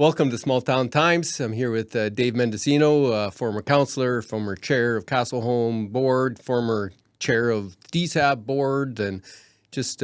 Welcome to Small Town Times. I'm here with Dave Mendocino, former councillor, former chair of Casselholme board, former chair of DSAB board, and just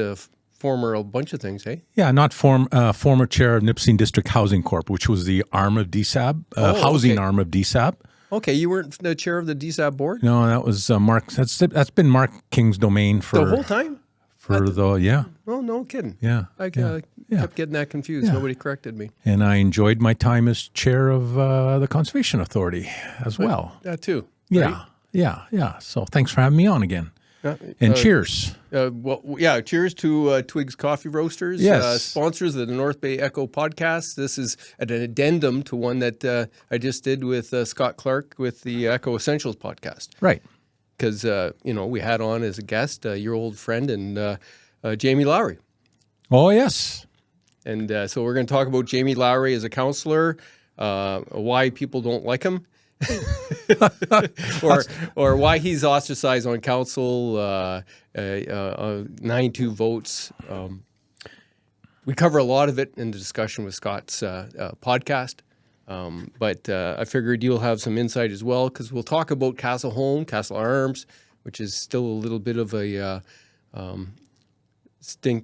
former a bunch of things, hey? Yeah, not former chair of Nipissing District Housing Corp, which was the arm of DSAB, housing arm of DSAB. Okay, you weren't the chair of the DSAB board? No, that was Mark. That's been Mark King's domain for the whole time. Oh, no kidding. Yeah, I kept getting that confused. Yeah. Nobody corrected me. And I enjoyed my time as chair of the Conservation Authority as well. That too. Yeah, right? yeah. So thanks for having me on again. And cheers. Cheers to Twigs Coffee Roasters, yes. Sponsors of the North Bay Echo podcast. This is an addendum to one that I just did with Scott Clark with the Echo Essentials podcast. Right. Because, we had on as a guest your old friend and Jamie Lowery. Oh, yes. And so we're going to talk about Jamie Lowery as a councillor, why people don't like him. or why he's ostracized on council, 9-2 votes. We cover a lot of it in the discussion with Scott's podcast, but I figured you'll have some insight as well, because we'll talk about Casselholme, Castle Arms, which is still a little bit of a stink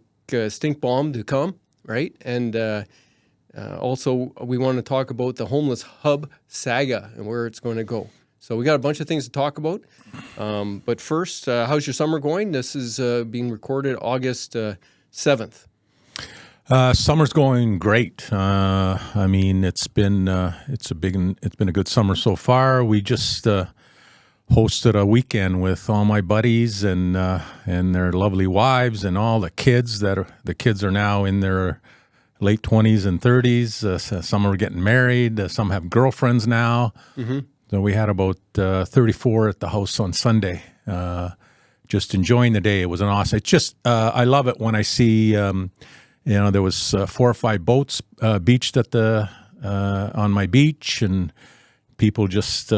bomb to come, right? And also, we want to talk about the homeless hub saga and where it's going to go. So we got a bunch of things to talk about. But first, how's your summer going? This is being recorded August 7th. Summer's going great. I mean, it's been a good summer so far. We just hosted a weekend with all my buddies and their lovely wives and all the kids. The kids are now in their late 20s and 30s. Some are getting married. Some have girlfriends now. Mm-hmm. So we had about 34 at the house on Sunday, just enjoying the day. It was an awesome. It's just I love it when I see there was 4 or 5 boats beached at on my beach, and people just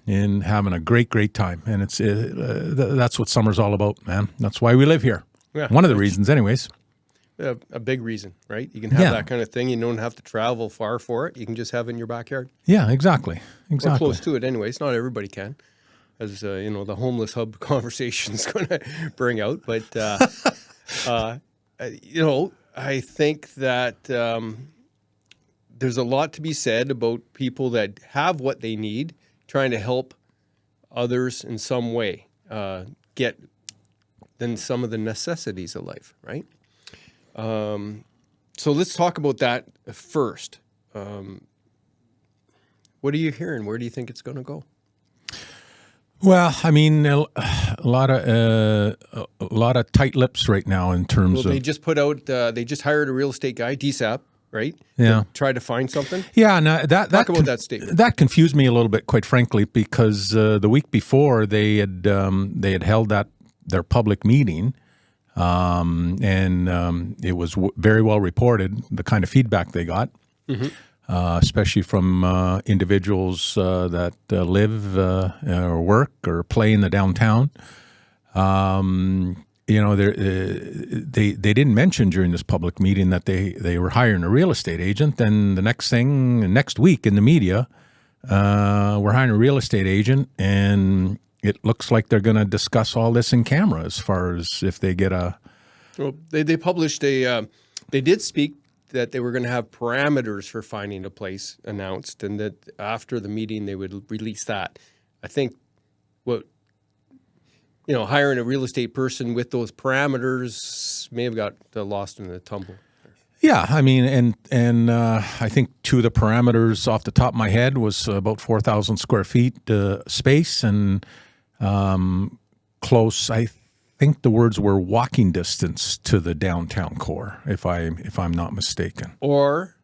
in having a great time. And it's that's what summer's all about, man. That's why we live here. Yeah. One of the reasons, anyways. A big reason, right? You can have that kind of thing. You don't have to travel far for it. You can just have it in your backyard. Yeah, exactly. Or close to it anyways. Not everybody can, as the homeless hub conversation is going to bring out. But, I think that there's a lot to be said about people that have what they need, trying to help others in some way get then some of the necessities of life, right? So let's talk about that first. What are you hearing? Where do you think it's going to go? Well, I mean, a lot of tight lips right now in terms of. They just put out. They just hired a real estate guy, DSAP, right? Yeah. To try to find something. Yeah, no, talk about that statement. That confused me a little bit, quite frankly, because the week before they had held their public meeting. And it was very well reported, the kind of feedback they got, mm-hmm. Especially from individuals that live or work or play in the downtown. They didn't mention during this public meeting that they were hiring a real estate agent. Then the next week in the media, we're hiring a real estate agent, and it looks like they're going to discuss all this in camera as far as if they get a... Well, they published they did speak that they were going to have parameters for finding a place announced, and that after the meeting they would release that. I think hiring a real estate person with those parameters may have got lost in the tumble. Yeah, I mean, and I think 2 of the parameters off the top of my head was about 4,000 square feet space and close. I think the words were walking distance to the downtown core, if I'm not mistaken. Or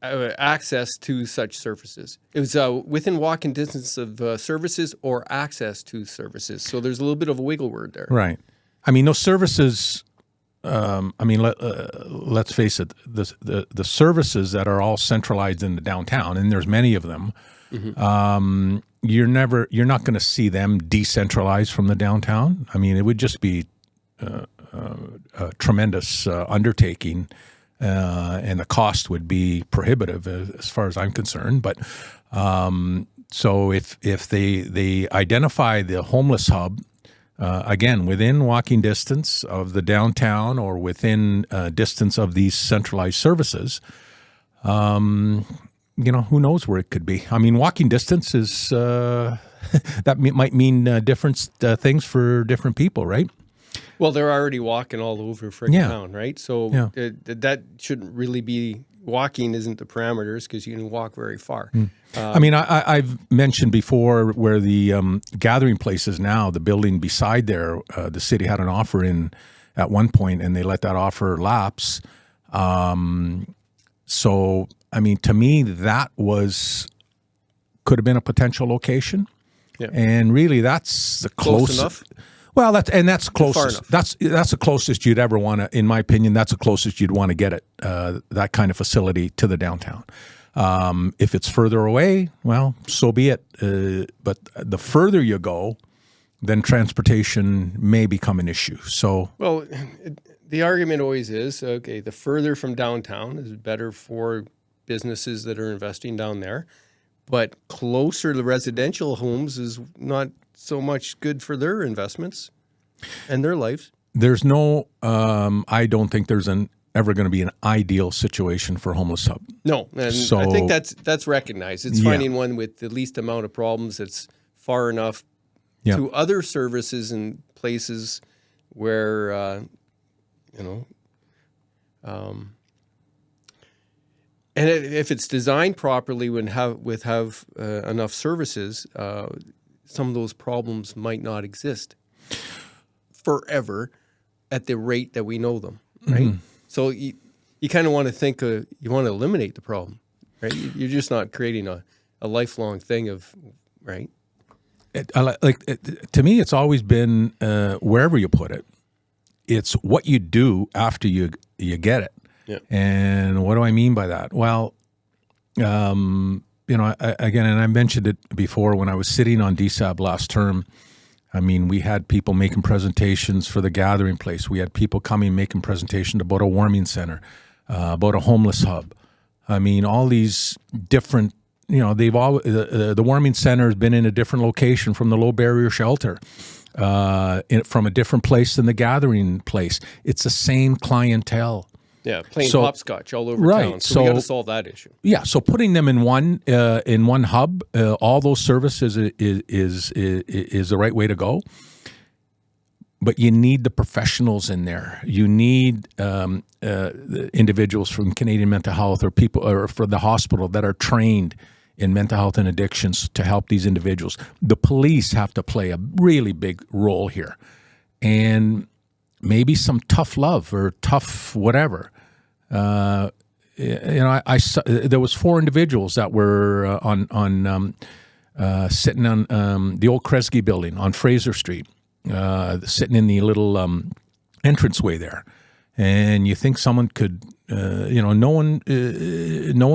access to such services. It was within walking distance of services or access to services. So there's a little bit of a wiggle word there. Right. I mean, those services. Let's face it. The services that are all centralized in the downtown, and there's many of them. Mm-hmm. You're not going to see them decentralized from the downtown. I mean, it would just be a tremendous undertaking and the cost would be prohibitive as far as I'm concerned. But so if they identify the homeless hub, again, within walking distance of the downtown or within distance of these centralized services, who knows where it could be. I mean, walking distance is, that might mean different things for different people, right? Well, they're already walking all over frickin' town, right? So that shouldn't really be, walking isn't the parameters because you can walk very far. I mean, I've mentioned before where the gathering place is now, the building beside there, the city had an offer in at one point and they let that offer lapse. So, I mean, to me, that could have been a potential location. Yeah. And really, that's the close enough. Well, that's closest. Far enough. That's the closest you'd ever want to, in my opinion, that's the closest you'd want to get it, that kind of facility to the downtown. If it's further away, well, so be it. But the further you go, then transportation may become an issue. So, well, the argument always is, okay, the further from downtown is better for businesses that are investing down there, but closer to residential homes is not so much good for their investments and their lives. There's no, I don't think there's ever going to be an ideal situation for homeless hub. No, and so, I think that's recognized. It's finding one with the least amount of problems that's far enough to other services and places where, and if it's designed properly with enough services, some of those problems might not exist forever at the rate that we know them, right? Mm-hmm. So you kind of want to think you want to eliminate the problem, right? You're just not creating a lifelong thing of, right? To me, it's always been wherever you put it, it's what you do after you get it. Yeah. And what do I mean by that? Well, again, and I mentioned it before when I was sitting on DSAB last term. I mean, we had people making presentations for the gathering place. We had people coming making presentations about a warming center, about a homeless hub. I mean, all these different, the warming center has been in a different location from the low barrier shelter, from a different place than the gathering place. It's the same clientele. Yeah, playing hopscotch all over town. So we got to solve that issue. Yeah, so putting them in one hub, all those services is the right way to go. But you need the professionals in there. You need the individuals from Canadian Mental Health or people or for the hospital that are trained in mental health and addictions to help these individuals. The police have to play a really big role here, and maybe some tough love or tough whatever. I saw, there was 4 individuals that were sitting on the old Kresge building on Fraser Street, sitting in the little entranceway there, and you think someone could, no one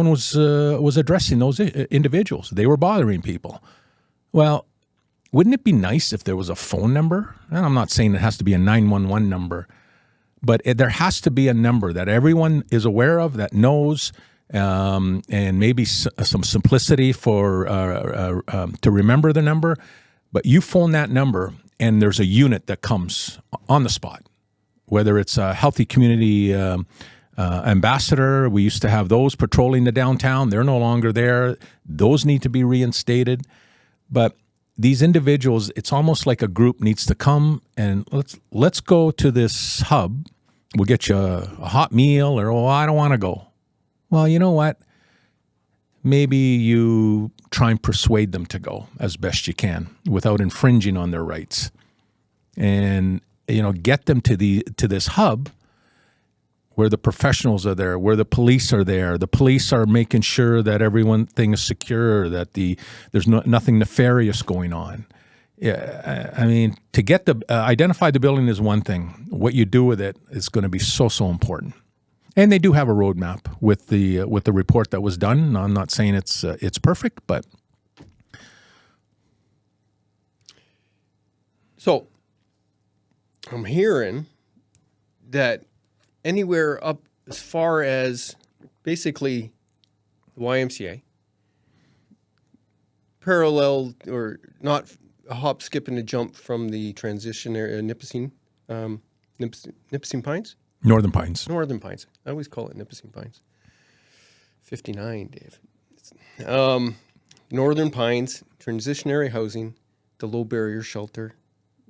was addressing those individuals. They were bothering people. Well, wouldn't it be nice if there was a phone number? And I'm not saying it has to be a 911 number, but there has to be a number that everyone is aware of, that knows, and maybe some simplicity for to remember the number. But you phone that number, and there's a unit that comes on the spot, whether it's a healthy community ambassador. We used to have those patrolling the downtown. They're no longer there. Those need to be reinstated. But these individuals, it's almost like a group needs to come and let's go to this hub. We'll get you a hot meal, or, I don't want to go. Well, you know what? Maybe you try and persuade them to go as best you can without infringing on their rights, and get them to this hub where the professionals are there, where the police are there. The police are making sure that everything is secure, that there's nothing nefarious going on. Yeah, I mean, to get identify the building is one thing. What you do with it is going to be so important. And they do have a roadmap with the report that was done. I'm not saying it's perfect, but so I'm hearing that anywhere up as far as basically the YMCA, parallel or not a hop, skip, and a jump from the transition area, Nipissing Pines? Northern Pines. Northern Pines. I always call it Nipissing Pines. 59, Dave. Northern Pines, transitionary housing, the low barrier shelter,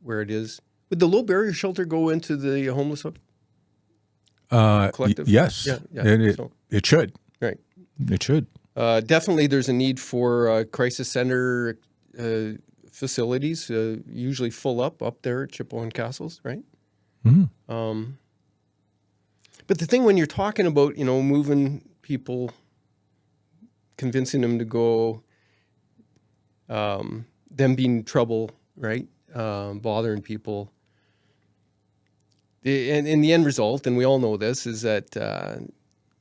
where it is. Would the low barrier shelter go into the homeless hub? Collective? Yes. Yeah. It should. Right. It should. Definitely there's a need for crisis center facilities, usually full up there at Chippewa and Castles, right? Mm-hmm. But the thing when you're talking about, moving people, convincing them to go, them being trouble, right? Bothering people. And the end result, and we all know this, is that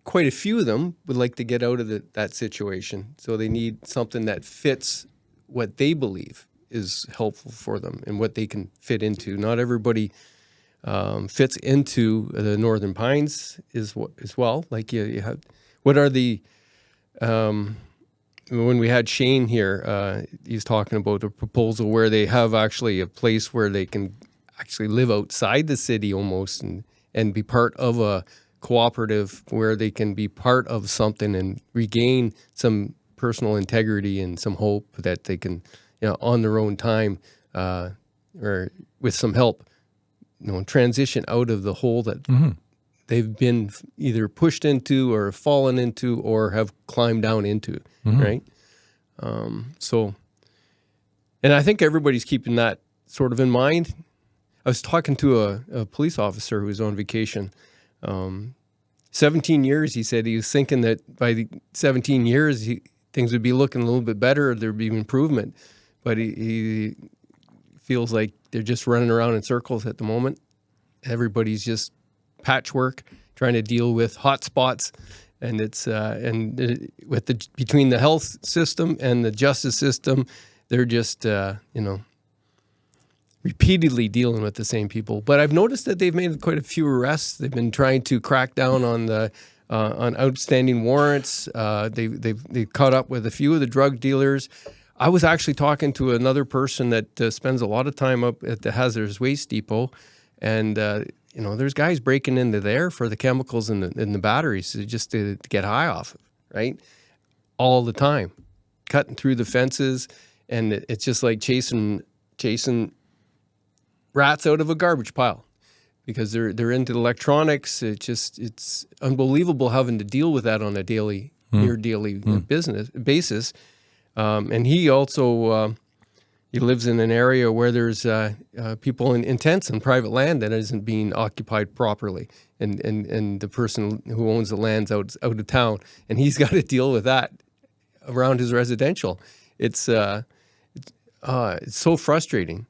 quite a few of them would like to get out of that situation. So they need something that fits what they believe is helpful for them and what they can fit into. Not everybody fits into the Northern Pines as well. Like you have, what are the when we had Shane here, he's talking about a proposal where they have actually a place where they can actually live outside the city almost and be part of a cooperative where they can be part of something and regain some personal integrity and some hope that they can, on their own time or with some help, transition out of the hole that they've been either pushed into or fallen into or have climbed down into, right? And I think everybody's keeping that sort of in mind. I was talking to a police officer who was on vacation. 17 years, he said he was thinking that by the 17 years, things would be looking a little bit better, there'd be improvement. But he feels like they're just running around in circles at the moment. Everybody's just patchwork, trying to deal with hot spots. And it's between the health system and the justice system, they're just, repeatedly dealing with the same people. But I've noticed that they've made quite a few arrests. They've been trying to crack down on the on outstanding warrants. They caught up with a few of the drug dealers. I was actually talking to another person that spends a lot of time up at the hazardous waste depot, and there's guys breaking into there for the chemicals in the batteries just to get high off of, right? All the time, cutting through the fences, and it's just like chasing rats out of a garbage pile because they're into electronics. It's unbelievable having to deal with that on a near daily business basis. And he also he lives in an area where there's people in tents and private land that isn't being occupied properly, and the person who owns the land's out of town, and he's got to deal with that around his residential. It's so frustrating.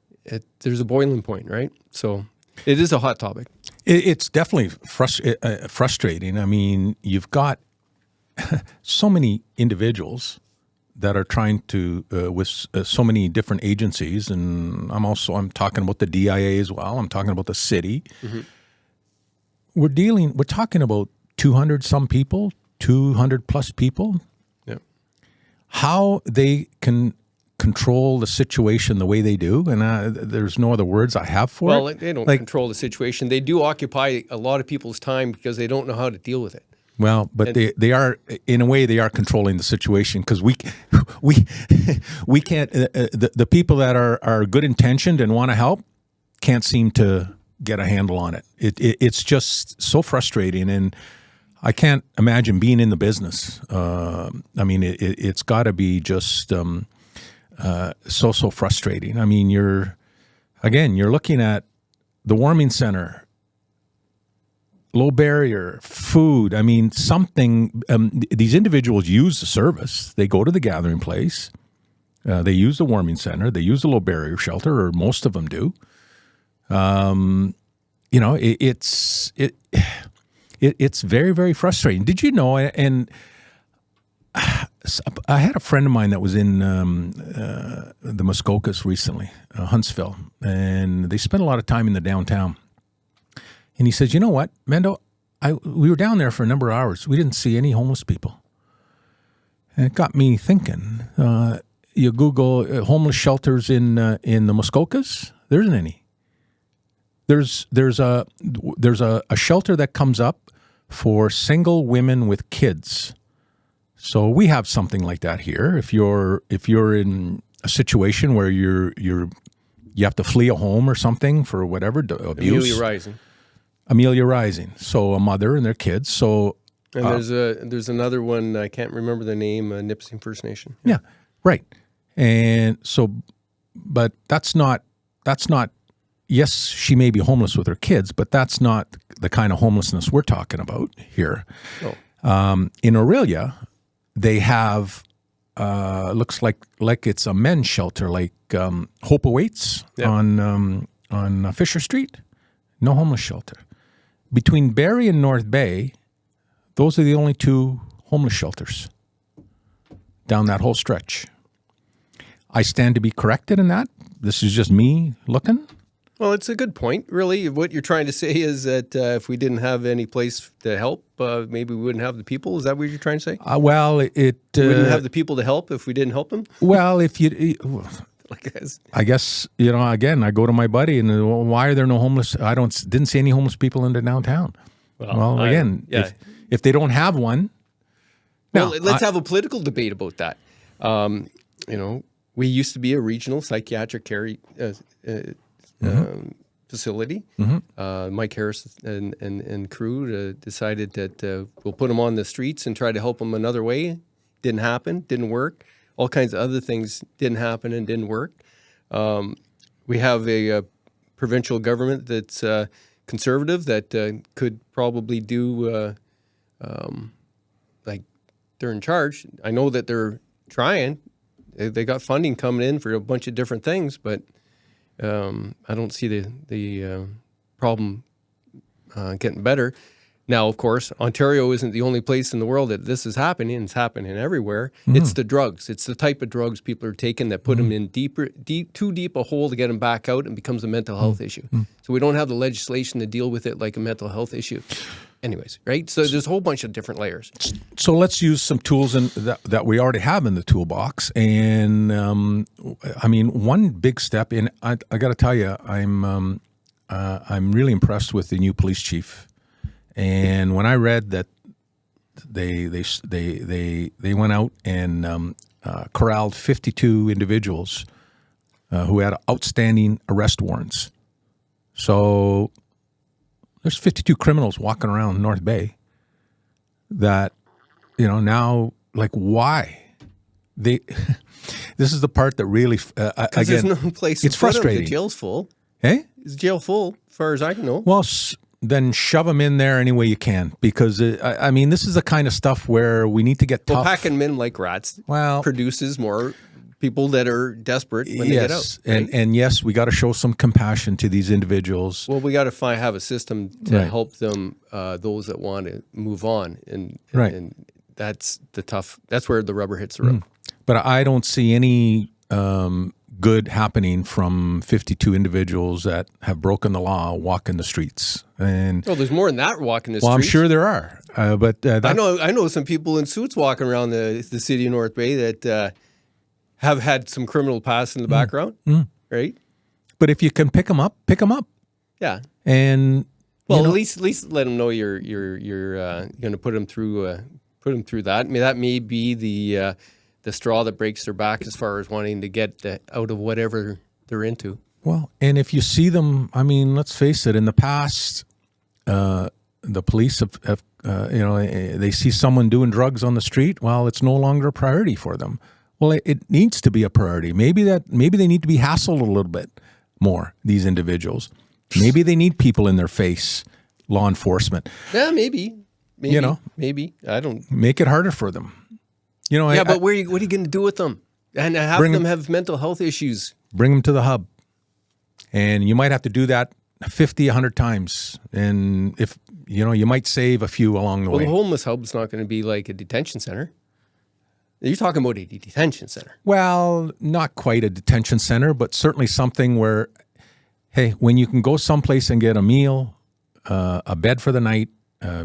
There's a boiling point, right? So it is a hot topic. It's definitely frustrating. I mean, you've got so many individuals that are trying to, with so many different agencies, and I'm talking about the DIA as well. I'm talking about the city. Mm-hmm. We're talking about 200 some people, 200 plus people. Yeah. How they can control the situation the way they do, and there's no other words I have for it. Well, they don't control the situation. They do occupy a lot of people's time because they don't know how to deal with it. Well, but they are, in a way, they are controlling the situation because we can't. The people that are good intentioned and want to help can't seem to get a handle on it. It's just so frustrating, and I can't imagine being in the business. I mean, it's got to be just so frustrating. I mean, you're looking at the warming center. Low barrier, food. I mean, something, these individuals use the service. They go to the gathering place. They use the warming center. They use the low barrier shelter, or most of them do. It's very, very frustrating. Did you know, and I had a friend of mine that was in the Muskokas recently, Huntsville, and they spent a lot of time in the downtown. And he says, you know what, Mendo, we were down there for a number of hours. We didn't see any homeless people. And it got me thinking. You Google homeless shelters in the Muskokas. There isn't any. There's a shelter that comes up for single women with kids. So we have something like that here. If you're in a situation where you have to flee a home or something for whatever abuse. Amelia Rising. So a mother and their kids. So and there's another one, I can't remember the name, Nipissing First Nation. Yeah, right. And so, but that's not. Yes, she may be homeless with her kids, but that's not the kind of homelessness we're talking about here. Oh. In Aurelia, they have looks like it's a men's shelter, like Hope Awaits on Fisher Street. No homeless shelter. Between Barrie and North Bay, those are the only two homeless shelters down that whole stretch. I stand to be corrected in that. This is just me looking. Well, it's a good point, really. What you're trying to say is that if we didn't have any place to help, maybe we wouldn't have the people. Is that what you're trying to say? Well, we wouldn't have the people to help if we didn't help them? Well, I guess, again, I go to my buddy and why are there no homeless? Didn't see any homeless people in the downtown. Well, again, if they don't have one. Well, let's have a political debate about that. We used to be a regional psychiatric care facility. Mm-hmm. Mike Harris and crew decided that we'll put them on the streets and try to help them another way. Didn't happen, didn't work. All kinds of other things didn't happen and didn't work. We have a provincial government that's conservative that could probably do, like they're in charge. I know that they're trying. They got funding coming in for a bunch of different things, but I don't see the problem getting better. Now, of course, Ontario isn't the only place in the world that this is happening. It's happening everywhere. Mm-hmm. It's the drugs. It's the type of drugs people are taking that put them in too deep a hole to get them back out and becomes a mental health issue. So we don't have the legislation to deal with it like a mental health issue. Anyways, right? So there's a whole bunch of different layers. So let's use some tools that we already have in the toolbox. And one big step in. I got to tell you, I'm really impressed with the new police chief. And when I read that they went out and corralled 52 individuals who had outstanding arrest warrants. So there's 52 criminals walking around North Bay that, now, like, why? This is the part that really, again, there's no place it's frustrating. The jail's full. Hey? Is jail full, as far as I know? Well, then shove them in there any way you can, because this is the kind of stuff where we need to get tough. Well, packing them in like rats produces more people that are desperate when they get out. Right? And yes, we got to show some compassion to these individuals. Well, we got to have a system to help them, those that want to move on, and that's that's where the rubber hits the road. But I don't see any good happening from 52 individuals that have broken the law walking the streets. And there's more than that walking the streets. Well, I'm sure there are. But I know some people in suits walking around the city of North Bay that have had some criminal past in the background, right? But if you can pick them up. Yeah. And at least let them know you're going to put them through that. I mean, that may be the straw that breaks their back as far as wanting to get out of whatever they're into. Well, and if you see them, let's face it, in the past, the police have they see someone doing drugs on the street, well, it's no longer a priority for them. Well, it needs to be a priority. Maybe they need to be hassled a little bit more, these individuals. Maybe they need people in their face, law enforcement. Yeah, maybe. Maybe. I don't. Make it harder for them. But what are you going to do with them? And have them have mental health issues. Bring them to the hub. And you might have to do that 50, 100 times. And if, you might save a few along the way. Well, the homeless hub's not going to be like a detention center. You're talking about a detention center. Well, not quite a detention center, but certainly something where, hey, when you can go someplace and get a meal, a bed for the night,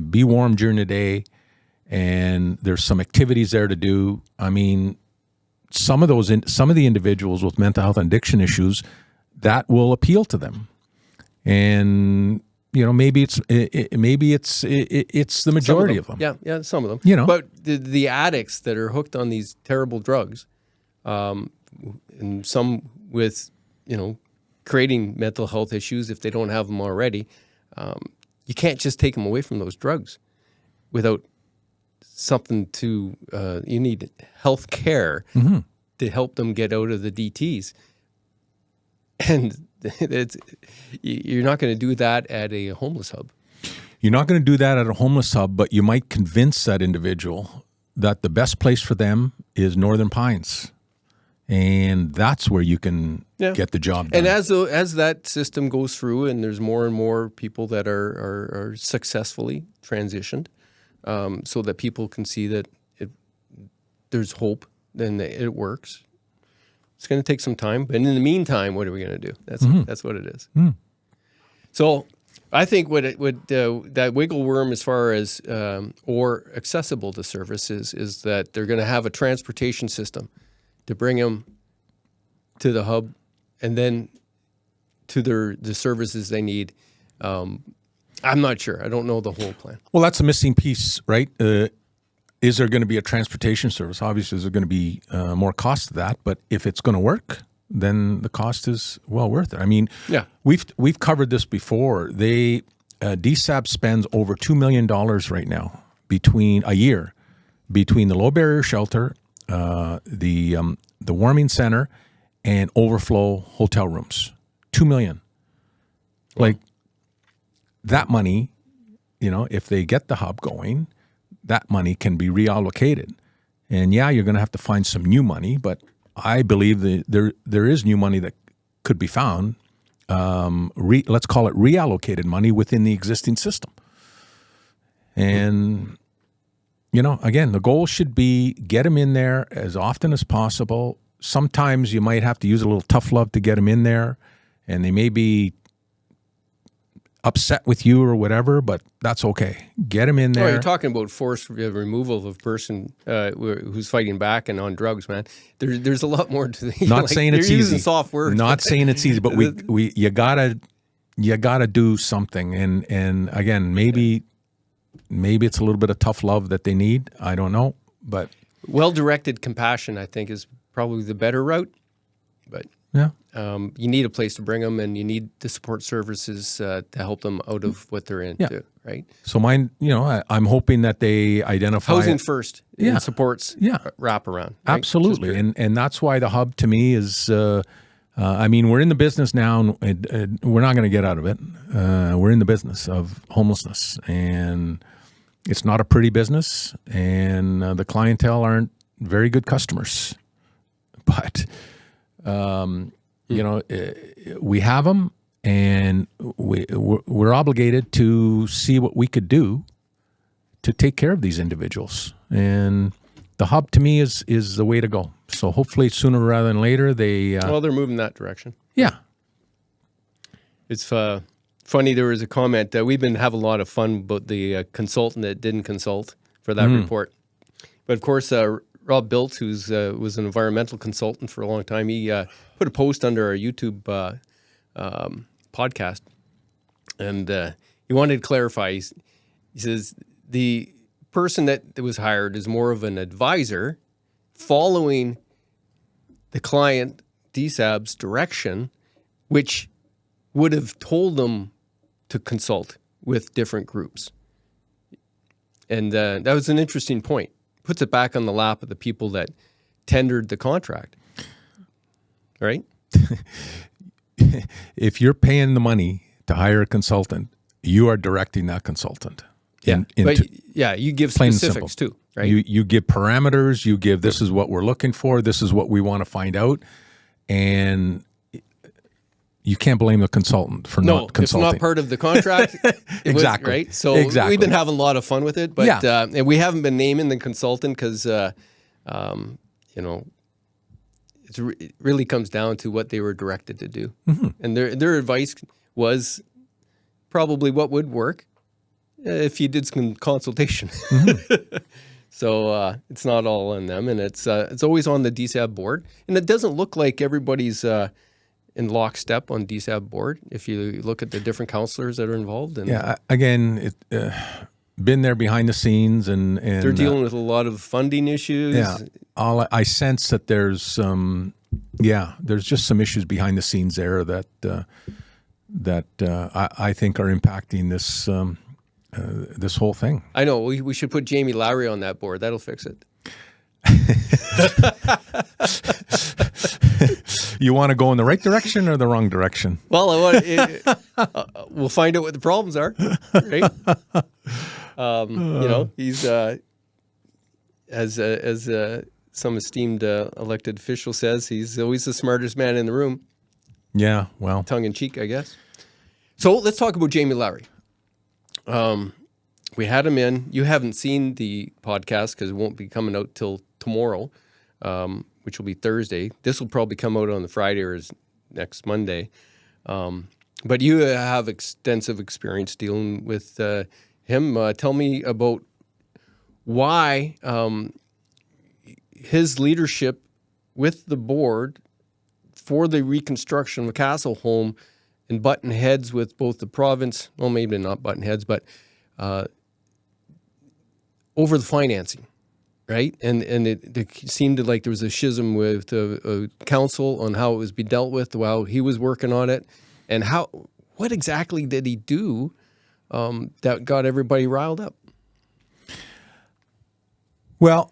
be warm during the day, and there's some activities there to do. I mean, some of the individuals with mental health and addiction issues, that will appeal to them, and maybe it's the majority of them. Yeah, some of them. But the addicts that are hooked on these terrible drugs, and some with creating mental health issues if they don't have them already, you can't just take them away from those drugs without something to. You need health care to help them get out of the DTs, and you're not going to do that at a homeless hub. You're not going to do that at a homeless hub, but you might convince that individual that the best place for them is Northern Pines. And that's where you can get the job done. And as that system goes through and there's more and more people that are successfully transitioned, so that people can see that there's hope, then it works. It's going to take some time. But in the meantime, what are we going to do? That's what it is. So I think that wiggle worm as far as or accessible to services is that they're going to have a transportation system to bring them to the hub and then to the services they need. I'm not sure. I don't know the whole plan. Well, that's a missing piece, right? Is there going to be a transportation service? Obviously, there's going to be more cost to that, but if it's going to work, then the cost is well worth it. I mean, we've covered this before. DSAB spends over $2 million right now between the low barrier shelter, the warming center, and overflow hotel rooms. $2 million. Like that money, if they get the hub going, that money can be reallocated. And you're going to have to find some new money, but I believe that there is new money that could be found. Let's call it reallocated money within the existing system. And again, the goal should be get them in there as often as possible. Sometimes you might have to use a little tough love to get them in there, and they may be upset with you or whatever, but that's okay. Get them in there. Oh, you're talking about forced removal of a person who's fighting back and on drugs, man. There's a lot more to the. Not saying it's easy. You're using soft words. Not saying it's easy, but you gotta do something. And again, maybe it's a little bit of tough love that they need. I don't know, but well-directed compassion, I think, is probably the better route. But you need a place to bring them, and you need the support services to help them out of what they're in, too, right? So mine, I'm hoping that they identify housing first, and supports wrap around. Right? Absolutely, and that's why the hub to me is. I mean, we're in the business now, and we're not going to get out of it. We're in the business of homelessness, and it's not a pretty business, and the clientele aren't very good customers, but. We have them, and we're obligated to see what we could do to take care of these individuals. And the hub, to me, is the way to go. So hopefully sooner rather than later, they're moving that direction. Yeah. It's funny, there was a comment that we've been having a lot of fun about the consultant that didn't consult for that report. But of course, Rob Biltz, who's was an environmental consultant for a long time, he put a post under our YouTube podcast, and he wanted to clarify. He says the person that was hired is more of an advisor following the client DSAB's direction, which would have told them to consult with different groups. And that was an interesting point. Puts it back on the lap of the people that tendered the contract, right? If you're paying the money to hire a consultant, you are directing that consultant. You give specifics too, right? You give parameters. You give this is what we're looking for. This is what we want to find out, and you can't blame the consultant for not consulting. It's not part of the contract. Exactly. Right? So we've been having a lot of fun with it, but and we haven't been naming the consultant because, it really comes down to what they were directed to do. And their advice was probably what would work. if you did some consultation. So it's not all on them, and it's always on the DSAB board. And it doesn't look like everybody's in lockstep on DSAB board if you look at the different councillors that are involved. And Yeah, again, been there behind the scenes, and they're dealing with a lot of funding issues. Yeah, I sense that there's there's just some issues behind the scenes there that I think are impacting this this whole thing. I know we should put Jamie Lowery on that board. That'll fix it. You want to go in the right direction or the wrong direction? Well, we'll find out what the problems are, right? He's as some esteemed elected official says, he's always the smartest man in the room. Yeah, well, tongue in cheek, I guess. So let's talk about Jamie Lowery. We had him in. You haven't seen the podcast because it won't be coming out till tomorrow, which will be Thursday. This will probably come out on the Friday or next Monday. But you have extensive experience dealing with him. Tell me about why his leadership with the board for the reconstruction of Casselholme and button heads with both the province, well, maybe not button heads, but over the financing, right? And it seemed like there was a schism with council on how it was be dealt with while he was working on it. And what exactly did he do that got everybody riled up? Well,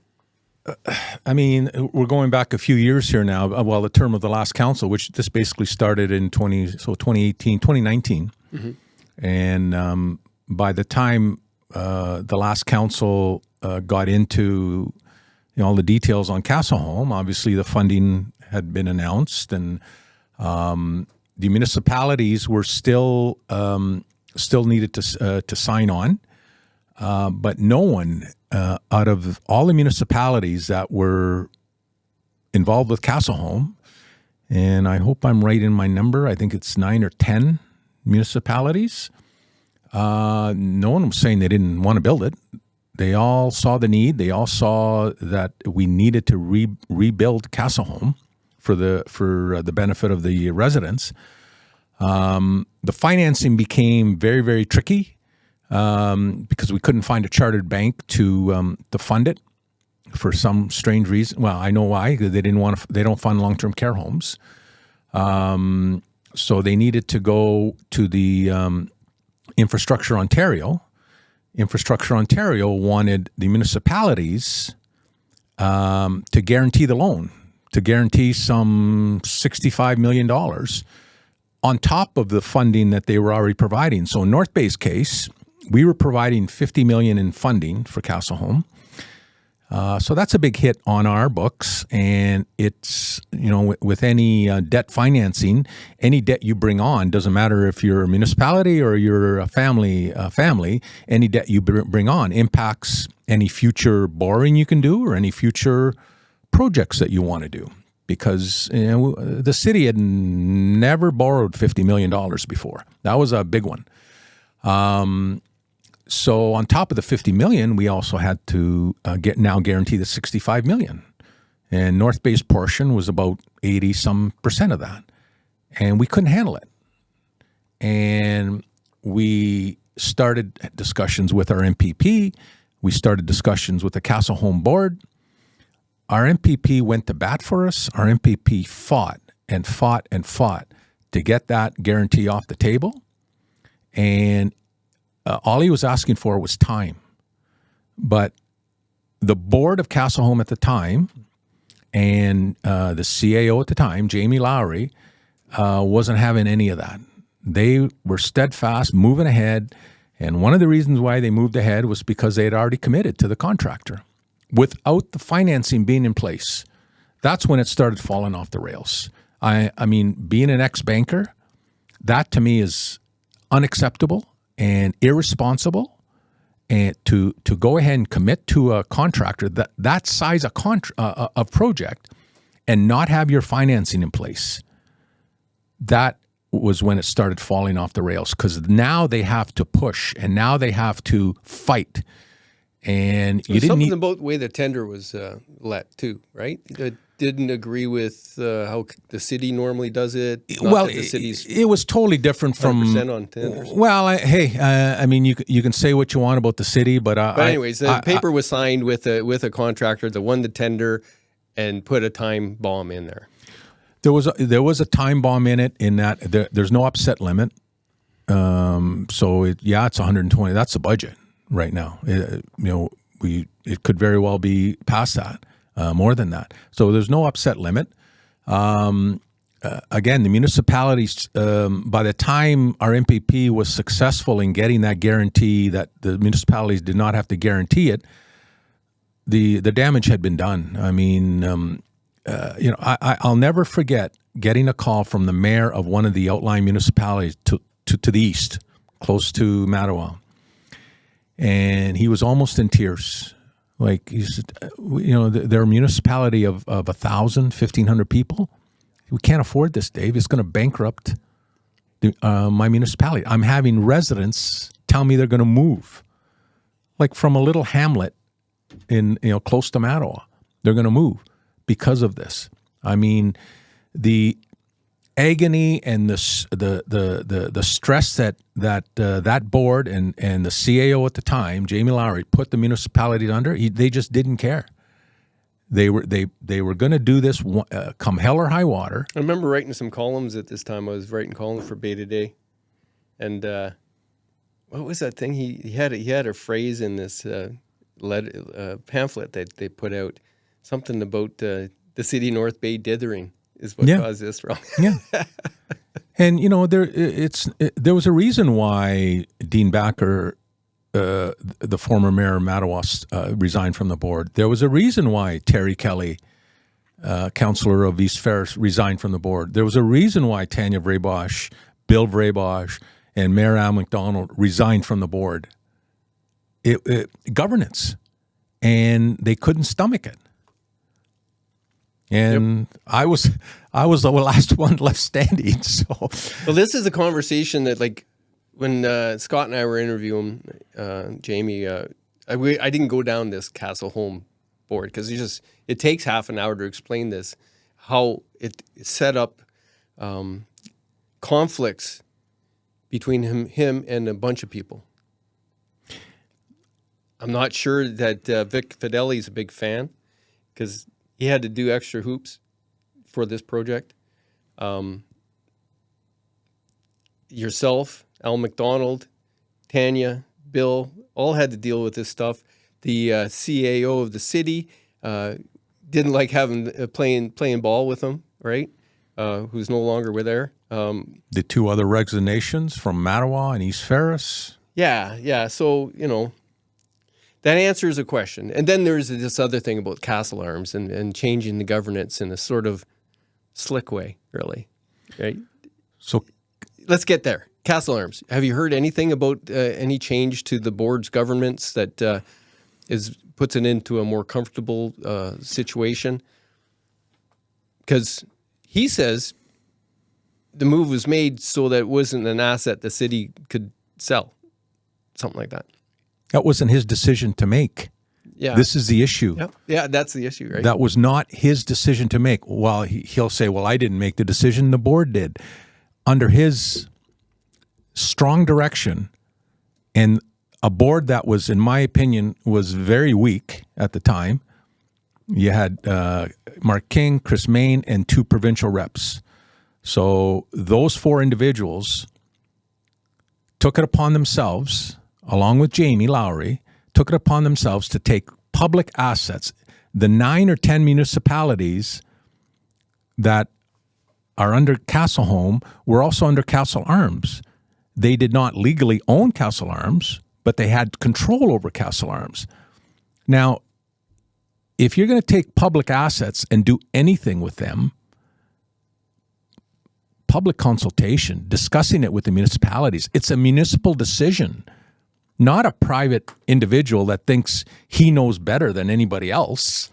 I mean, we're going back a few years here now. Well, the term of the last council, which this basically started in 2019. Mm-hmm. And by the time the last council got into all the details on Casselholme, obviously the funding had been announced, and the municipalities were still needed to sign on, but no one out of all the municipalities that were involved with Casselholme, and I hope I'm right in my number, I think it's 9 or 10 municipalities. No one was saying they didn't want to build it. They all saw the need. They all saw that we needed to rebuild Casselholme for the benefit of the residents. The financing became very, very tricky because we couldn't find a chartered bank to fund it for some strange reason. Well, I know why. They didn't want to. They don't fund long-term care homes, so they needed to go to the Infrastructure Ontario. Infrastructure Ontario wanted the municipalities to guarantee the loan, to guarantee some $65 million on top of the funding that they were already providing. So in North Bay's case, we were providing $50 million in funding for Casselholme. So that's a big hit on our books, and it's, with any debt financing, any debt you bring on, doesn't matter if you're a municipality or you're a family, any debt you bring on impacts any future borrowing you can do or any future projects that you want to do. Because the city had never borrowed $50 million before. That was a big one. So on top of the $50 million, we also had to guarantee the $65 million. And North Bay's portion was about 80% of that. And we couldn't handle it. And we started discussions with our MPP. We started discussions with the Casselholme board. Our MPP went to bat for us. Our MPP fought and fought and fought to get that guarantee off the table. And all he was asking for was time. But the board of Casselholme at the time and the CAO at the time, Jamie Lowery, wasn't having any of that. They were steadfast, moving ahead. And one of the reasons why they moved ahead was because they had already committed to the contractor. Without the financing being in place, that's when it started falling off the rails. I mean, being an ex-banker, that to me is unacceptable and irresponsible, and to go ahead and commit to a contractor that size of project and not have your financing in place. That was when it started falling off the rails, because now they have to push and now they have to fight. And you didn't something need, about the way the tender was let too, right? It didn't agree with how the city normally does it. Not well, that the city's it was totally different from. 100% on tenders. Well, I mean, you can say what you want about the city, but Anyways, the paper was signed with a contractor that won the tender and put a time bomb in there. there was a time bomb in it. In that there's no upset limit. So it's 120. That's the budget right now. It could very well be past that, more than that. So there's no upset limit. Again, the municipalities, by the time our MPP was successful in getting that guarantee that the municipalities did not have to guarantee it, the damage had been done. I mean, I'll never forget getting a call from the mayor of one of the outlying municipalities to the east, close to Mattawa. And he was almost in tears. Like, he said, they're a municipality of 1,000, 1,500 people. We can't afford this, Dave. It's going to bankrupt my municipality. I'm having residents tell me they're going to move, like from a little hamlet in close to Mattawa. They're going to move because of this. I mean, the agony and the stress that board and the CAO at the time, Jamie Lowery, put the municipality under. They just didn't care. They were going to do this come hell or high water. I remember writing some columns at this time. I was writing columns for Bay Today, and what was that thing? He had a phrase in this pamphlet that they put out, something about the city North Bay dithering is what caused this wrong. Yeah, and there was a reason why Dean Backer, the former mayor of Mattawa, resigned from the board. There was a reason why Terry Kelly, councillor of East Ferris, resigned from the board. There was a reason why Tanya Vraybosch, Bill Vraybosch, and Mayor Al McDonald resigned from the board. Governance, and they couldn't stomach it. And I was the last one left standing. So, well, this is a conversation that, like, when Scott and I were interviewing Jamie, I didn't go down this Casselholme board because it takes half an hour to explain this, how it set up conflicts between him and a bunch of people. I'm not sure that Vic Fideli is a big fan because he had to do extra hoops for this project. Yourself, Al McDonald, Tanya, Bill, all had to deal with this stuff. The CAO of the city didn't like having playing ball with him, right? Who's no longer there. The two other resignations from Mattawa and East Ferris. Yeah. So, that answers a question. And then there's this other thing about Casselholme and changing the governance in a sort of slick way, really, right? So let's get there. Casselholme. Have you heard anything about any change to the board's governance that puts it into a more comfortable situation? Because he says the move was made so that it wasn't an asset the city could sell, something like that. That wasn't his decision to make. Yeah. This is the issue. Yep. Yeah, that's the issue, right? That was not his decision to make. Well, he'll say, well, I didn't make the decision, the board did. Under his strong direction, and a board that was, in my opinion, was very weak at the time. You had Mark King, Chris Main, and 2 provincial reps. So those 4 individuals took it upon themselves, along with Jamie Lowery, took it upon themselves to take public assets. The 9 or 10 municipalities that are under Casselholme were also under Casselholme. They did not legally own Casselholme, but they had control over Casselholme. Now, if you're going to take public assets and do anything with them, public consultation, discussing it with the municipalities, it's a municipal decision. not a private individual that thinks he knows better than anybody else.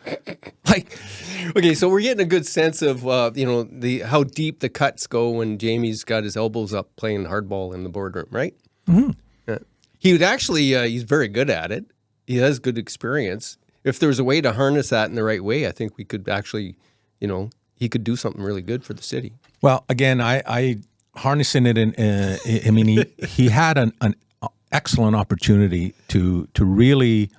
Like, okay, so we're getting a good sense of how deep the cuts go when Jamie's got his elbows up playing hardball in the boardroom, right? Mm-hmm. Yeah. He would actually he's very good at it. He has good experience. If there was a way to harness that in the right way, I think we could actually, he could do something really good for the city. Well, again, I harnessing it in. I mean, he had an excellent opportunity to really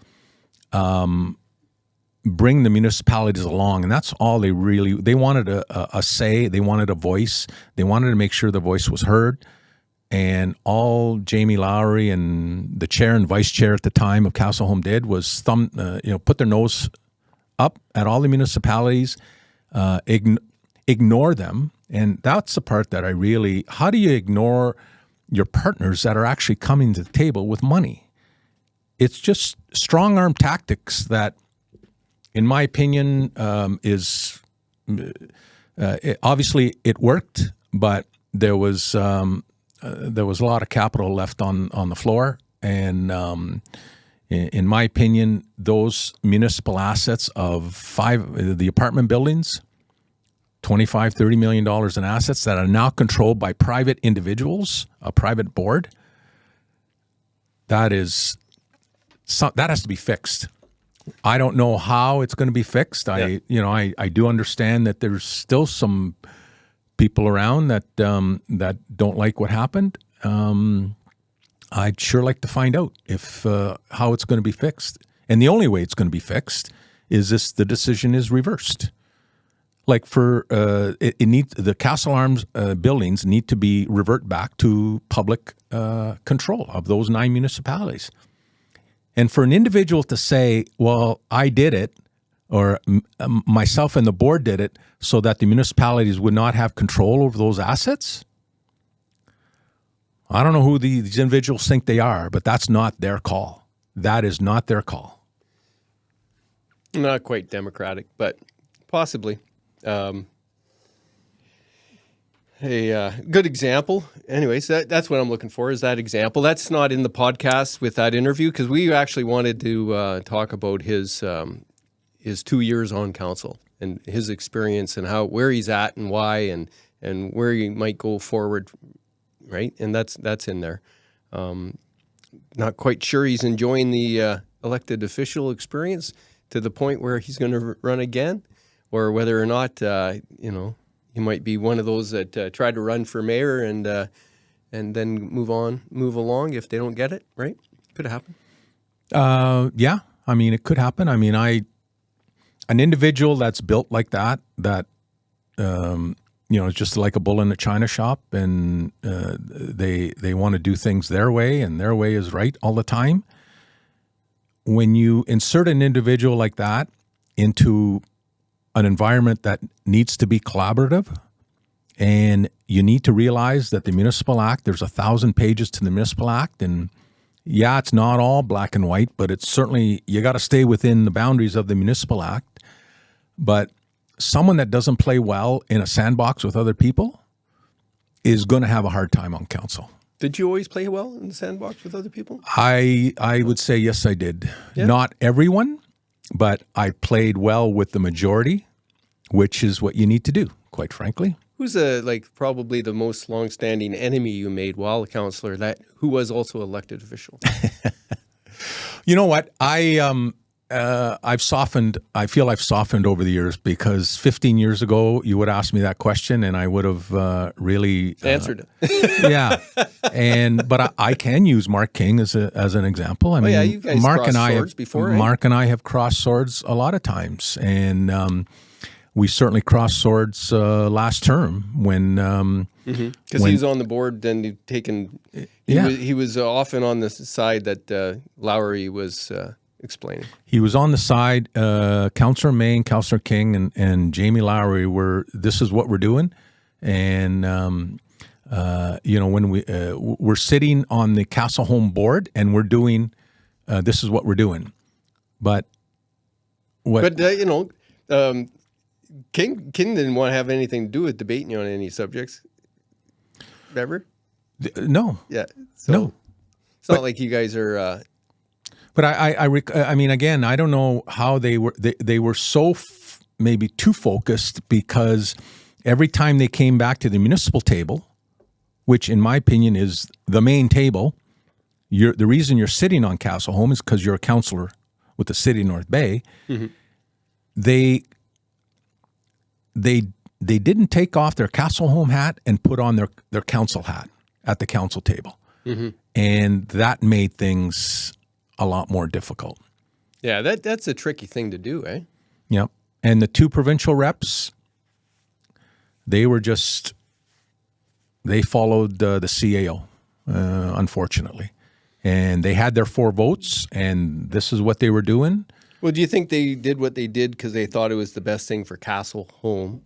bring the municipalities along, and that's all they wanted a say, they wanted a voice, they wanted to make sure the voice was heard, and all Jamie Lowery and the chair and vice chair at the time of Casselholme did was put their nose up at all the municipalities, ignore them, and that's the part that how do you ignore your partners that are actually coming to the table with money? It's just strong arm tactics that, in my opinion, obviously it worked, but there was a lot of capital left on the floor, and in my opinion, those municipal assets of the apartment buildings, $25-30 million in assets that are now controlled by private individuals, a private board, that has to be fixed. I don't know how it's going to be fixed. I do understand that there's still some people around that don't like what happened. I'd sure like to find out how it's going to be fixed. And the only way it's going to be fixed is the decision is reversed. Like the Casselholme buildings need to be revert back to public control of those 9 municipalities. And for an individual to say, well, I did it, or myself and the board did it so that the municipalities would not have control over those assets, I don't know who these individuals think they are, but that's not their call. That is not their call. Not quite democratic, but possibly. A good example. Anyways, that's what I'm looking for, is that example. That's not in the podcast with that interview, because we actually wanted to talk about his 2 years on council and his experience and where he's at and why and where he might go forward, right? And that's in there. Not quite sure he's enjoying the elected official experience to the point where he's going to run again, or whether or not he might be one of those that try to run for mayor and then move along if they don't get it, right? Could happen. Yeah, I mean, it could happen. I mean, an individual that's built like that is just like a bull in a china shop, and they want to do things their way, and their way is right all the time. When you insert an individual like that into an environment that needs to be collaborative, and you need to realize that the Municipal Act, there's 1,000 pages to the Municipal Act, and yeah, it's not all black and white, but it's certainly, you got to stay within the boundaries of the Municipal Act. But someone that doesn't play well in a sandbox with other people is going to have a hard time on council. Did you always play well in the sandbox with other people? I would say yes, I did. Yeah. Not everyone, but I played well with the majority, which is what you need to do, quite frankly. Who's probably the most longstanding enemy you made while a councillor who was also elected official? You know what? I've softened. I feel I've softened over the years, because 15 years ago you would ask me that question and I would have really answered it. Yeah, but I can use Mark King as an example. I mean, you guys Mark crossed and swords before, right? Mark and I have crossed swords a lot of times, and we certainly crossed swords last term when because he was on the board. Then he was often on the side that Lowery was explaining. He was on the side. Councillor May and Councillor King and Jamie Lowery were, this is what we're doing, and when we're sitting on the Casselholme board and we're doing this is what we're doing, but King didn't want to have anything to do with debating on any subjects. Ever? No. Yeah. No. It's not like you guys are. But I mean, again, I don't know how they were so maybe too focused, because every time they came back to the municipal table, which in my opinion is the main table, the reason you're sitting on Casselholme is because you're a councillor with the city of North Bay. Mm-hmm. They didn't take off their Casselholme hat and put on their council hat at the council table. Mm-hmm. And that made things a lot more difficult. Yeah, that's a tricky thing to do, eh? Yep. And the two provincial reps, they followed the CAO, unfortunately. And they had their 4 votes, and this is what they were doing. Well, do you think they did what they did because they thought it was the best thing for Casselholme?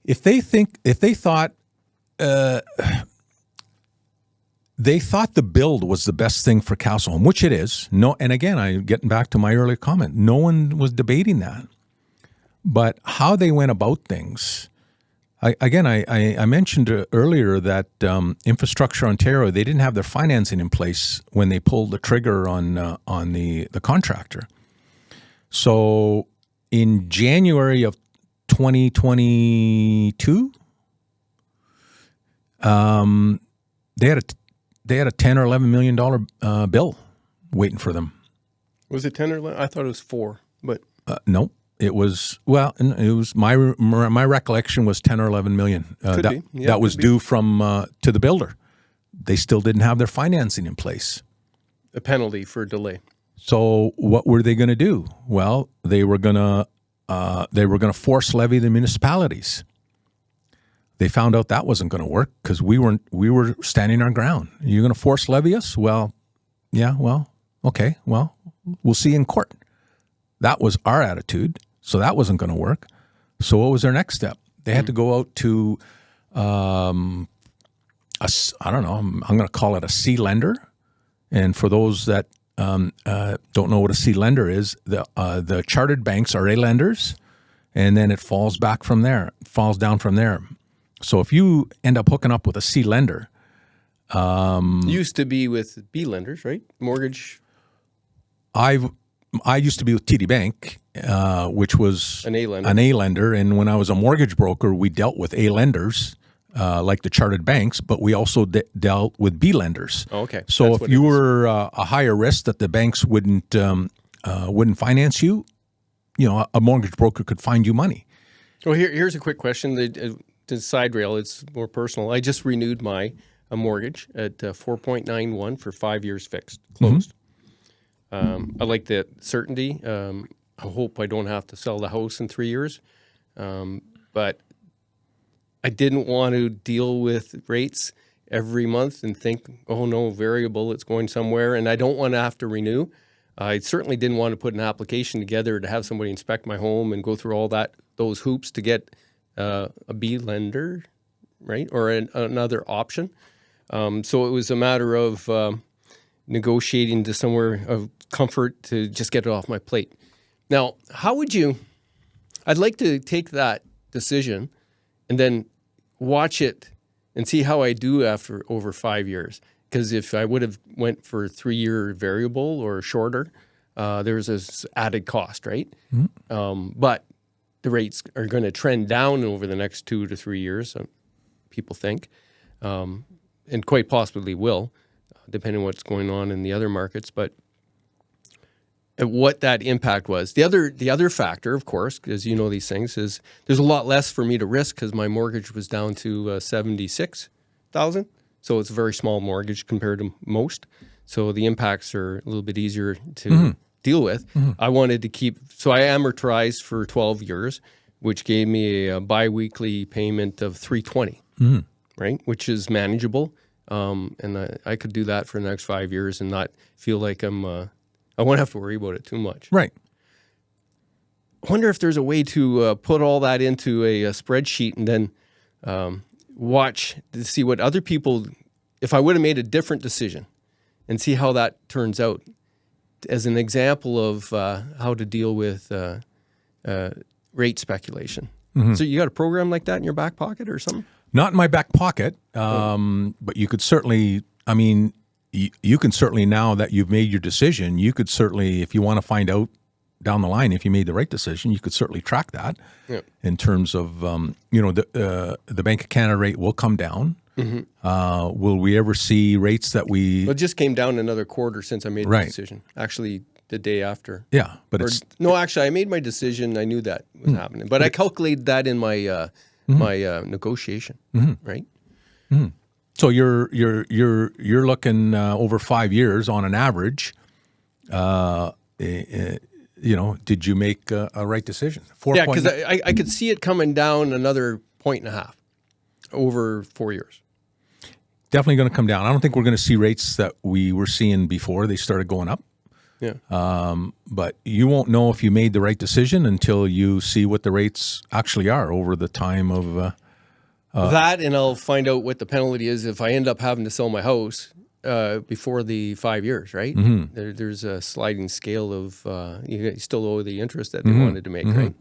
If they thought the build was the best thing for Casselholme, which it is. No, and again, I'm getting back to my earlier comment. No one was debating that. But how they went about things, I mentioned earlier that Infrastructure Ontario, they didn't have their financing in place when they pulled the trigger on the contractor. So in January of 2022, they had a $10 or $11 million bill waiting for them. Was it 10 or 11? I thought it was 4, but no, it was my recollection was 10 or 11 million. That was due from to the builder. They still didn't have their financing in place. A penalty for delay. So what were they going to do? Well, they were going to force levy the municipalities. They found out that wasn't going to work because we were standing our ground. You're going to force levy us? Well, yeah, well, okay, well, we'll see in court. That was our attitude, so that wasn't going to work. So what was their next step? They had to go out to, I don't know, I'm going to call it a C lender. And for those that don't know what a C lender is, the chartered banks are A lenders, and then it falls down from there. So if you end up hooking up with a C lender, used to be with B lenders, right? Mortgage. I used to be with TD Bank, which was an A lender. An A lender, and when I was a mortgage broker, we dealt with A lenders, like the chartered banks, but we also dealt with B lenders. Oh, okay. So if you were a higher risk that the banks wouldn't finance you, a mortgage broker could find you money. Well, here's a quick question. To side rail, it's more personal. I just renewed my mortgage at 4.91 for 5 years fixed, closed. Mm-hmm. I like the certainty. I hope I don't have to sell the house in 3 years. But I didn't want to deal with rates every month and think, oh no, variable, it's going somewhere, and I don't want to have to renew. I certainly didn't want to put an application together to have somebody inspect my home and go through all those hoops to get a B lender, right, or another option. So it was a matter of negotiating to somewhere of comfort to just get it off my plate. Now, how would you? I'd like to take that decision and then watch it and see how I do after over 5 years. Because if I would have went for a 3-year variable or shorter, there's this added cost, right? Mm-hmm. But the rates are going to trend down over the next 2 to 3 years, people think, and quite possibly will, depending on what's going on in the other markets. But what that impact was. The other factor, of course, because you know these things, is there's a lot less for me to risk because my mortgage was down to $76,000. So it's a very small mortgage compared to most. So the impacts are a little bit easier to deal with. Mm-hmm. I wanted to keep, so I amortized for 12 years, which gave me a biweekly payment of $320, right? Which is manageable. And I could do that for the next 5 years and not feel like I won't have to worry about it too much. Right. I wonder if there's a way to put all that into a spreadsheet and then watch to see what other people, if I would have made a different decision and see how that turns out as an example of how to deal with rate speculation. Mm-hmm. So you got a program like that in your back pocket or something? Not in my back pocket, but you could certainly, I mean, you can certainly, now that you've made your decision, you could certainly, if you want to find out down the line if you made the right decision, you could certainly track that in terms of, the Bank of Canada rate will come down. Will we ever see rates that we... Well, it just came down another quarter since I made the decision. Actually, the day after. Yeah, but it's... No, actually, I made my decision. I knew that was happening. But I calculated that in my my negotiation, right? So you're looking over 5 years on an average. Did you make a right decision? Yeah, because I could see it coming down another 1.5 over 4 years. Definitely going to come down. I don't think we're going to see rates that we were seeing before they started going up. Yeah. But you won't know if you made the right decision until you see what the rates actually are over the time of... that, and I'll find out what the penalty is if I end up having to sell my house before the 5 years, right? There's a sliding scale of you still owe the interest that they wanted to make, right?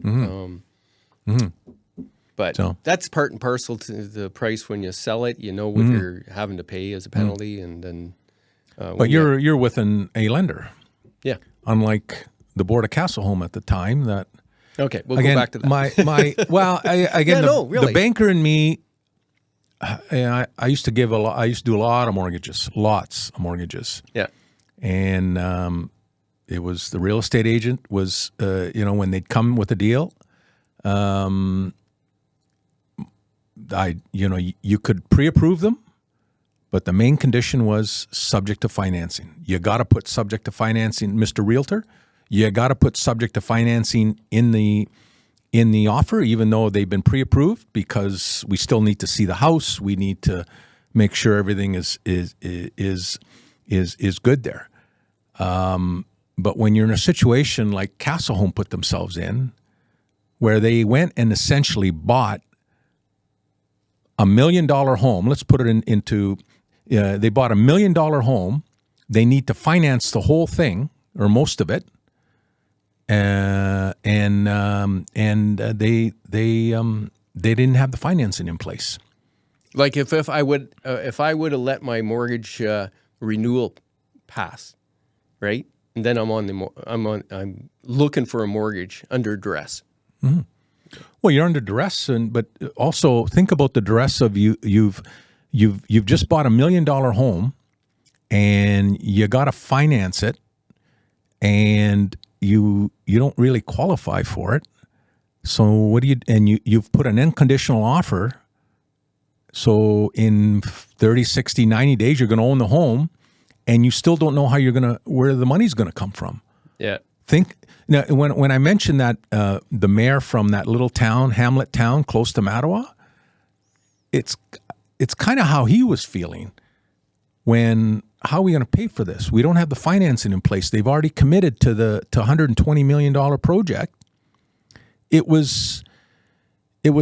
But that's part and parcel to the price when you sell it. You know what you're having to pay as a penalty, and then. But you're with a lender, yeah. Unlike the board of Casselholme at the time. That okay, we'll go back to that. The banker and me. I used to give I used to do a lot of mortgages, lots of mortgages. Yeah, and it was the real estate agent was when they'd come with a deal. You could pre-approve them, but the main condition was subject to financing. You got to put subject to financing, Mr. Realtor. You got to put subject to financing in the offer, even though they've been pre-approved, because we still need to see the house. We need to make sure everything is good there. But when you're in a situation like Casselholme put themselves in, where they went and essentially bought $1 million home. Let's put it into, they bought $1 million home. They need to finance the whole thing or most of it. And they didn't have the financing in place. Like if I would have let my mortgage renewal pass, right? And then I'm looking for a mortgage under duress. Mm-hmm. Well, you're under duress, but also think about the duress of you've just bought $1 million home, and you got to finance it, and you don't really qualify for it. So what do you? And you've put an unconditional offer. So in 30, 60, 90 days, you're going to own the home, and you still don't know where the money's going to come from. Yeah. Now, when I mentioned that the mayor from that little town, Hamlet town, close to Mattawa, it's kind of how he was feeling. How are we going to pay for this? We don't have the financing in place. They've already committed to $120 million project. It was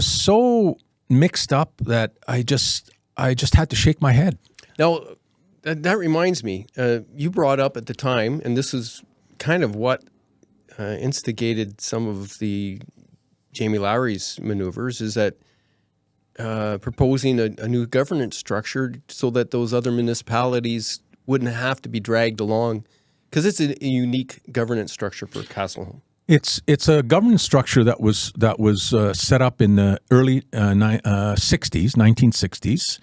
so mixed up that I just had to shake my head. Now, that reminds me. You brought up at the time, and this is kind of what instigated some of the Jamie Lowery's maneuvers, is that proposing a new governance structure so that those other municipalities wouldn't have to be dragged along, because it's a unique governance structure for Casselholme. It's a governance structure that was set up in the early 1960s,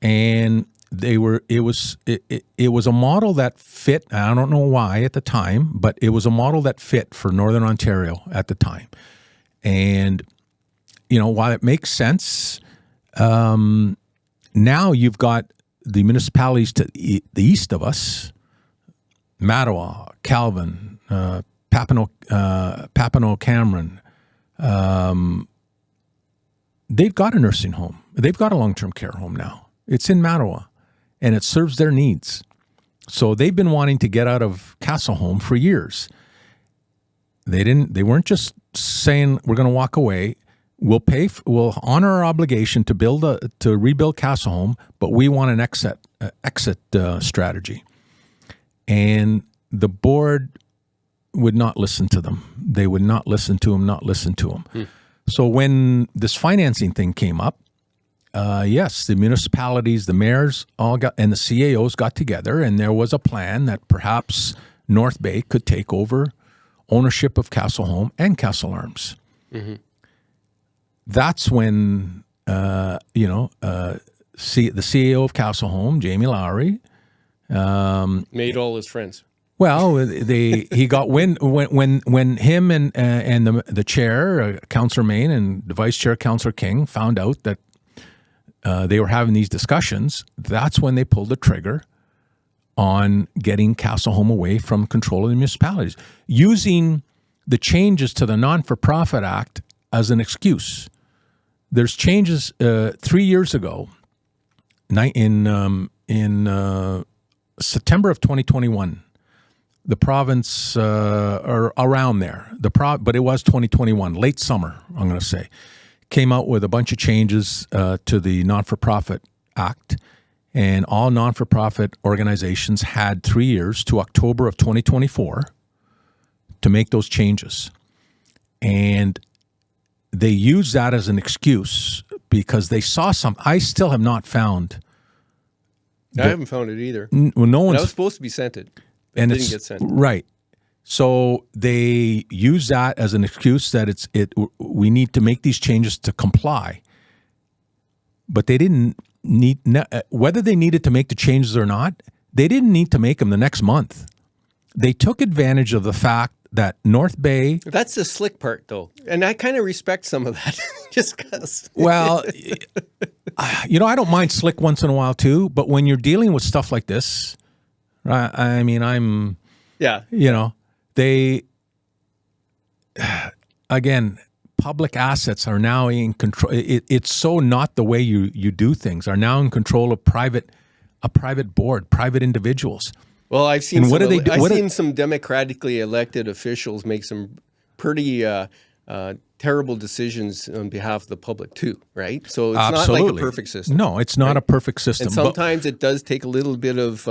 and it was a model that fit. I don't know why at the time, but it was a model that fit for Northern Ontario at the time. And while it makes sense, now you've got the municipalities to the east of us, Mattawa, Calvin, Papineau, Cameron. They've got a nursing home. They've got a long-term care home now. It's in Mattawa, and it serves their needs. So they've been wanting to get out of Casselholme for years. They weren't just saying we're going to walk away. We'll honor our obligation to rebuild Casselholme, but we want an exit strategy. And the board would not listen to them. They would not listen to him. So when this financing thing came up, yes, the municipalities, the mayors all got, and the CAOs got together, and there was a plan that perhaps North Bay could take over ownership of Casselholme and Casselholme. That's when, the CAO of Casselholme, Jamie Lowery, Made all his friends. well, he got wind when him and the chair, Councillor Main, and the vice chair, Councillor King, found out that they were having these discussions. That's when they pulled the trigger on getting Casselholme away from control of the municipalities, using the changes to the Non-for-Profit Act as an excuse. There's changes 3 years ago, in September of 2021. The province, or around there, but it was 2021, late summer, I'm going to say, came out with a bunch of changes to the Non-for-Profit Act, and all non-for-profit organizations had 3 years to October of 2024 to make those changes. And they used that as an excuse because they saw I still have not found. I haven't found it either. Well, no And one's. I was supposed to be sent it. And didn't it's get sent. right. So they use that as an excuse that we need to make these changes to comply. But they didn't need, whether they needed to make the changes or not, they didn't need to make them the next month. They took advantage of the fact that North Bay. That's the slick part, though. And I kind of respect some of that just because. Well, I don't mind slick once in a while too, but when you're dealing with stuff like this, I mean, Yeah. They, again, public assets are now in control. It's so not the way you do things, are now in control of a private board, private individuals. Well, I've seen And what do they do? I've seen some democratically elected officials make some pretty terrible decisions on behalf of the public too, right? So it's not like a perfect system. No, it's not a perfect system. And sometimes it does take a little bit of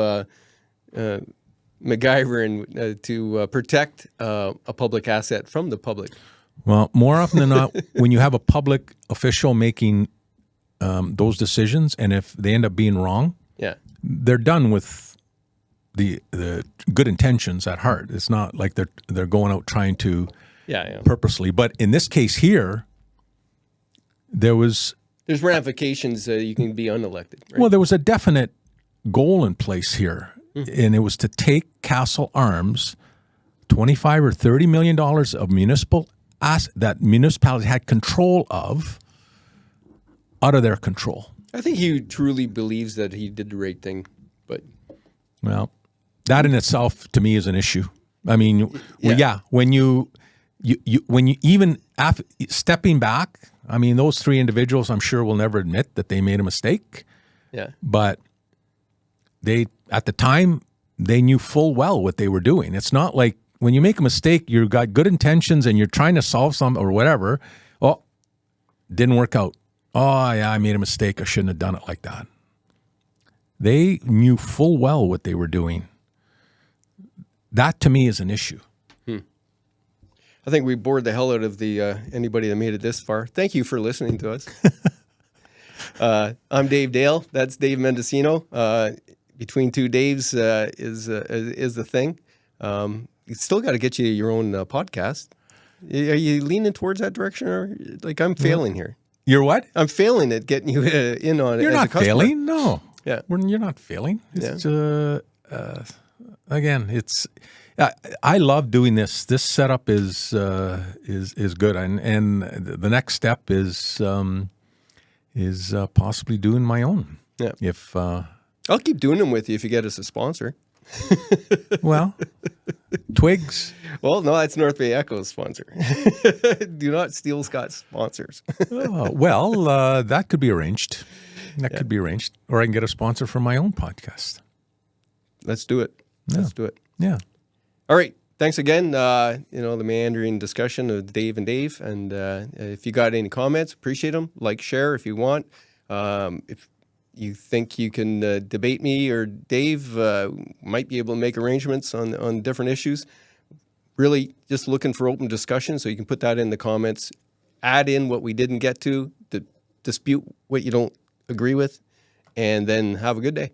MacGyvering to protect a public asset from the public. Well, more often than not, when you have a public official making those decisions, and if they end up being wrong, Yeah. they're done with the good intentions at heart. It's not like they're going out trying to purposely. But in this case here, there's ramifications. You can be unelected. Right? Well, there was a definite goal in place here, and it was to take Castle Arms $25 or $30 million of municipal that municipalities had control of out of their control. I think he truly believes that he did the right thing, but well, that in itself to me is an issue. I mean, when you even after stepping back, I mean, those three individuals, I'm sure, will never admit that they made a mistake. Yeah, but they at the time they knew full well what they were doing. It's not like when you make a mistake, you've got good intentions and you're trying to solve something or whatever. Oh, didn't work out. Oh, yeah, I made a mistake. I shouldn't have done it like that. They knew full well what they were doing. That, to me, is an issue. I think we bored the hell out of anybody that made it this far. Thank you for listening to us. I'm Dave Dale. That's Dave Mendocino. Between two Daves is the thing. You still got to get you your own podcast. Are you leaning towards that direction, or like I'm failing here? You're what? I'm failing at getting you in on it. You're not failing. No. Yeah. You're not failing. It's again, it's. I love doing this. This setup is good, and the next step is possibly doing my own. Yeah. If I'll keep doing them with you if you get us a sponsor. well, Twigs. Well, no, that's North Bay Echo's sponsor. Do not steal Scott's sponsors. That could be arranged. That could be arranged, or I can get a sponsor for my own podcast. Let's do it. Let's do it. Yeah. All right. Thanks again. The meandering discussion of Dave and Dave. And if you got any comments, appreciate them. Like, share if you want. If you think you can debate me or Dave, might be able to make arrangements on different issues. Really just looking for open discussion, so you can put that in the comments. Add in what we didn't get to dispute what you don't agree with, and then have a good day.